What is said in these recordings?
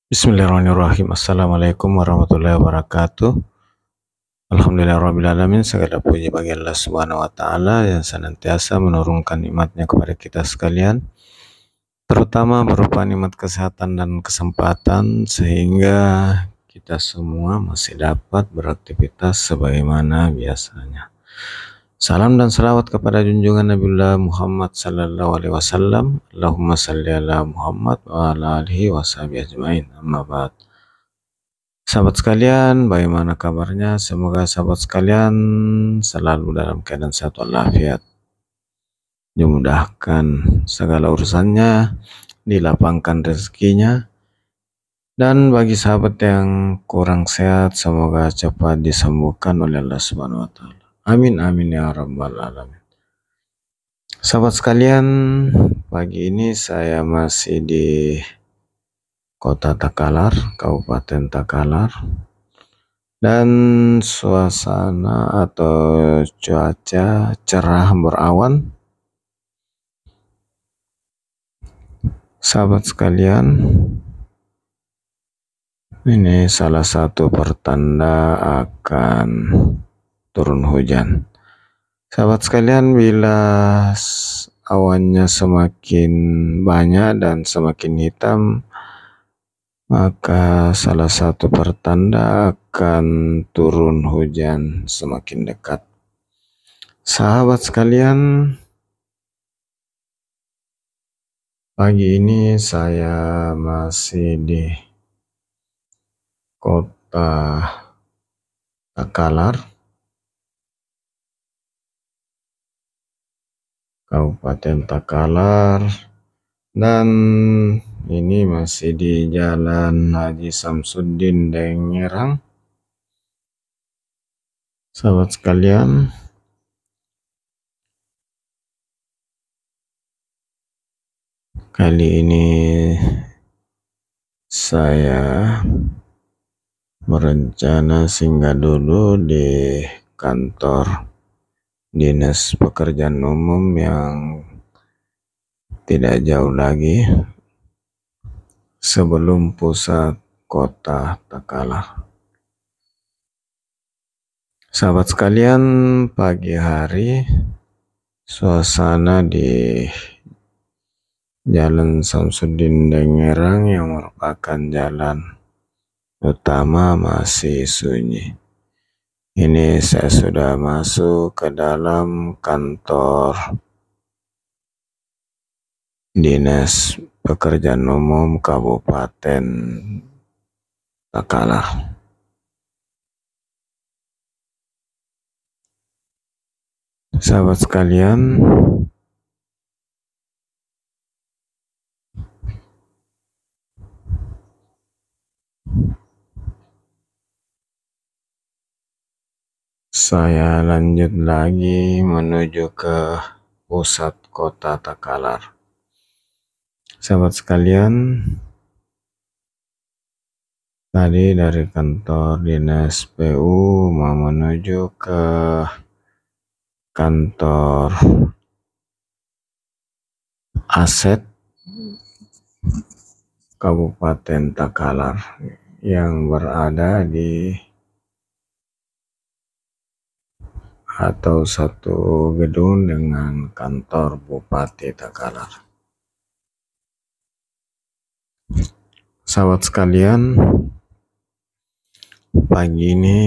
Bismillahirrahmanirrahim. Assalamualaikum warahmatullahi wabarakatuh. Alhamdulillahirrahmanirrahim. Segala puji bagi Allah Subhanahu wa Ta'ala yang senantiasa menurunkan nikmat-Nya kepada kita sekalian, terutama berupa nikmat kesehatan dan kesempatan, sehingga kita semua masih dapat beraktivitas sebagaimana biasanya. Salam dan salawat kepada junjungan Nabiullah Muhammad sallallahu alaihi wasallam. Allahumma salli ala Muhammad wa ala alihi washabihi ajmain. Amma ba'd. Sahabat sekalian, bagaimana kabarnya? Semoga sahabat sekalian selalu dalam keadaan sehat walafiat. Dimudahkan segala urusannya, dilapangkan rezekinya. Dan bagi sahabat yang kurang sehat, semoga cepat disembuhkan oleh Allah Subhanahu wa Ta'ala. Amin amin ya rabbal alamin. Sahabat sekalian, pagi ini saya masih di Kota Takalar, Kabupaten Takalar, dan suasana atau cuaca cerah berawan. Sahabat sekalian, ini salah satu pertanda akan turun hujan. Sahabat sekalian, bila awannya semakin banyak dan semakin hitam, maka salah satu pertanda akan turun hujan semakin dekat. Sahabat sekalian, pagi ini saya masih di Kota Takalar, Kabupaten Takalar, dan ini masih di Jalan Haji Samsuddin Dengerang. Sahabat sekalian, kali ini saya berencana singgah dulu di kantor Dinas Pekerjaan Umum yang tidak jauh lagi sebelum pusat Kota Takalar. Sahabat sekalian, pagi hari suasana di Jalan Samsuddin Dengerang yang merupakan jalan utama masih sunyi. Ini saya sudah masuk ke dalam kantor Dinas Pekerjaan Umum Kabupaten Takalar. Sahabat sekalian, saya lanjut lagi menuju ke pusat Kota Takalar. Sahabat sekalian, tadi dari kantor Dinas PU mau menuju ke kantor Aset Kabupaten Takalar yang berada di atau satu gedung dengan kantor Bupati Takalar. Sahabat sekalian, pagi ini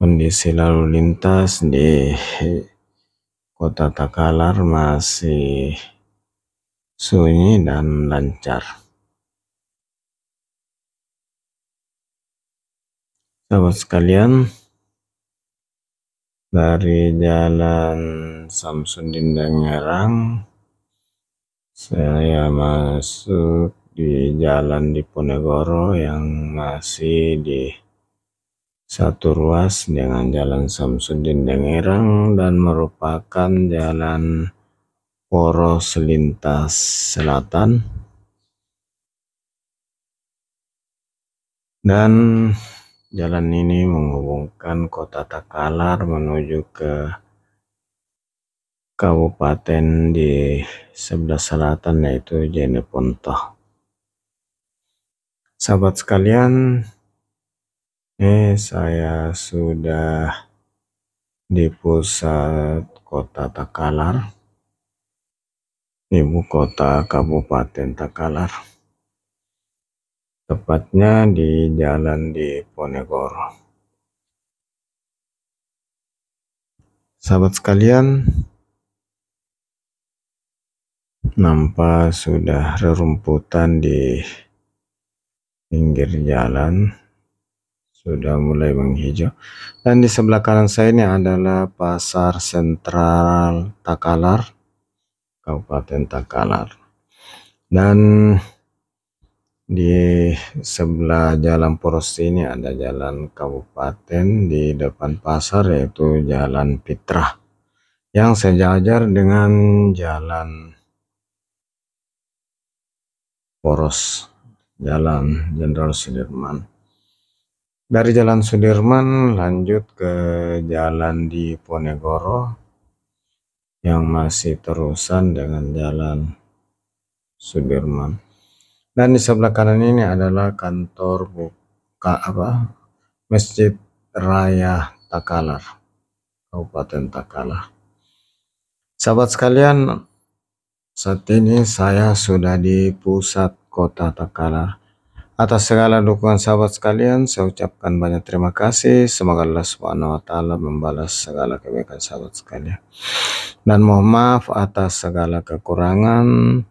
kondisi lalu lintas di Kota Takalar masih sunyi dan lancar. Sahabat sekalian, dari Jalan Samsuddin Dengerang saya masuk di Jalan Diponegoro yang masih di satu ruas dengan Jalan Samsuddin Dengerang dan merupakan jalan poros lintas selatan, dan jalan ini menghubungkan Kota Takalar menuju ke kabupaten di sebelah selatan, yaitu Jeneponto. Sahabat sekalian, saya sudah di pusat kota Takalar, ibu kota Kabupaten Takalar, tepatnya di Jalan Diponegoro. Sahabat sekalian, nampak sudah rerumputan di pinggir jalan sudah mulai menghijau, dan di sebelah kanan saya ini adalah Pasar Sentral Takalar, Kabupaten Takalar, dan di sebelah jalan poros ini ada jalan kabupaten di depan pasar, yaitu Jalan Fitrah, yang sejajar dengan jalan poros, Jalan Jenderal Sudirman. Dari Jalan Sudirman lanjut ke Jalan Diponegoro yang masih terusan dengan Jalan Sudirman. Dan di sebelah kanan ini adalah kantor Masjid Raya Takalar, Kabupaten Takalar. Sahabat sekalian, saat ini saya sudah di pusat kota Takalar. Atas segala dukungan sahabat sekalian, saya ucapkan banyak terima kasih. Semoga Allah Subhanahu wa Ta'ala membalas segala kebaikan sahabat sekalian, dan mohon maaf atas segala kekurangan.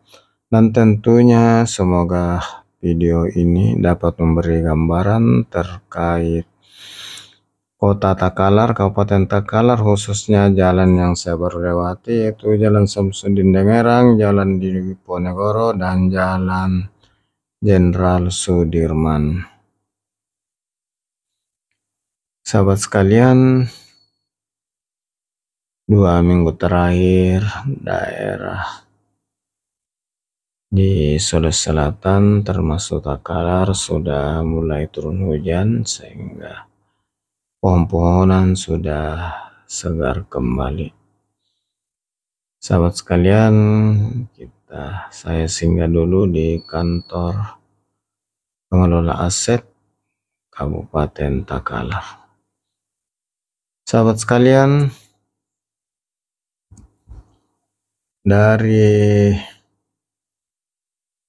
Dan tentunya semoga video ini dapat memberi gambaran terkait kota Takalar, Kabupaten Takalar, khususnya jalan yang saya baru lewati, yaitu Jalan Samsudin Dengerang, Jalan Diponegoro, dan Jalan Jenderal Sudirman. Sahabat sekalian, 2 minggu terakhir daerah di Sulawesi Selatan termasuk Takalar sudah mulai turun hujan, sehingga pohon-pohonan sudah segar kembali. Sahabat sekalian, saya singgah dulu di kantor pengelola aset Kabupaten Takalar. Sahabat sekalian, dari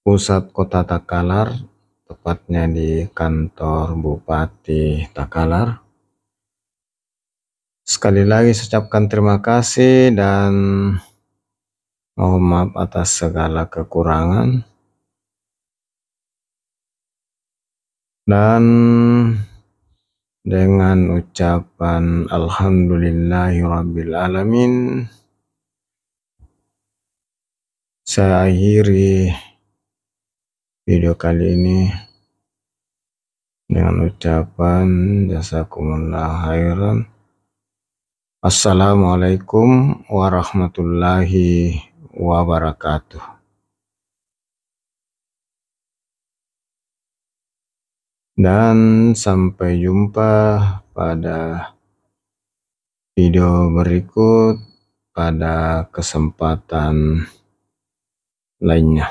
pusat kota Takalar, tepatnya di kantor Bupati Takalar, sekali lagi saya ucapkan terima kasih dan mohon maaf atas segala kekurangan. Dan dengan ucapan Alhamdulillahirrabbilalamin, saya akhiri video kali ini dengan ucapan jazakumullah khairan. Assalamualaikum warahmatullahi wabarakatuh. Dan sampai jumpa pada video berikut pada kesempatan lainnya.